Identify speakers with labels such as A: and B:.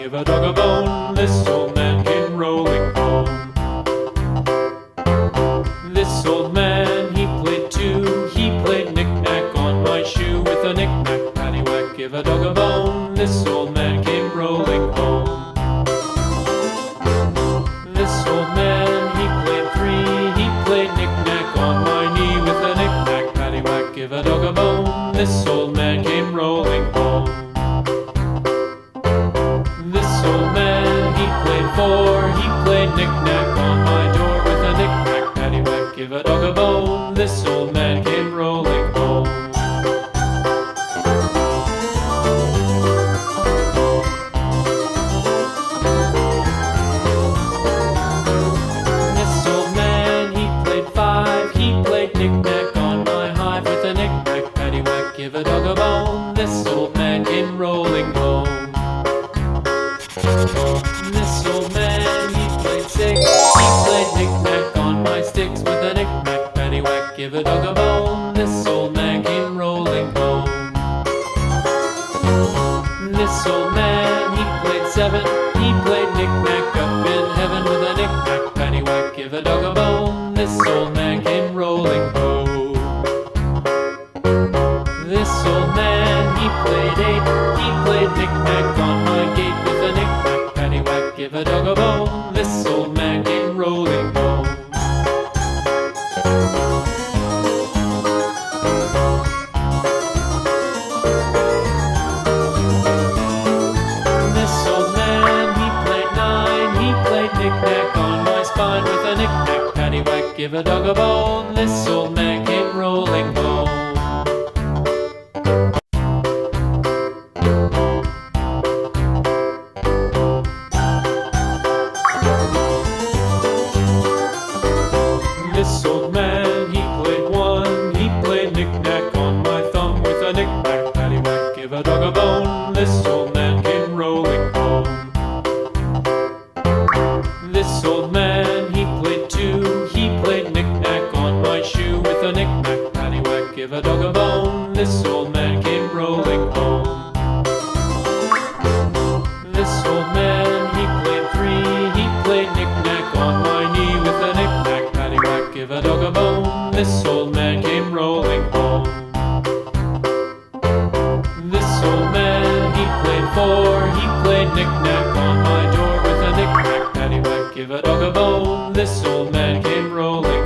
A: give a dog a bone. This old man came rolling home. This old man, he played too. He played knick-knack on my shoe. With a knick-knack, paddywhack, give a dog a bone. This old man came rolling home. This old man, he played three. He played knick-knack on my knee. With a knick-knack, paddywhack, give a dog a bone. This old man came rolling home. This old man, he played four. He played knick-knack on my door. With a knick-knack, paddywhack, give a dog a bone. This old man came rolling home. This old man, he played five. He played knick-knack on my hive. With a knick-knack, paddywhack, give a dog a bone. This old man came rolling home. This old man, he played six. He played knick-knack on my sticks. With a knick-knack, paddywhack, give a dog a bone. This old man came rolling home. This old man, he played seven. He played knick-knack up in heaven. With a knick-knack, paddywhack, give a dog a bone. This old man came rolling home. This old man, he played eight. He played knick-knack on my gate. With a knick-knack, paddywhack, give a dog a bone. This old man came rolling home. This old man, he played nine. He played knick-knack on my spine. With a knick-knack, paddywhack, give a dog a bone. This old man came rolling home. This old man, he played one. He played knick-knack on my thumb. With a knick-knack, paddywhack, give a dog a bone. This old man came rolling home. This old man, he played two. He played knick-knack on my shoe. With a knick-knack, paddywhack, give a dog a bone. This old man came rolling home. This old man, he played three. He played knick-knack on my knee. With a knick-knack, paddywhack, give a dog a bone. This old man came rolling home. This old man, he played four. He played knick-knack on my door. With a knick-knack, paddywhack, give a dog a bone. This old man came rolling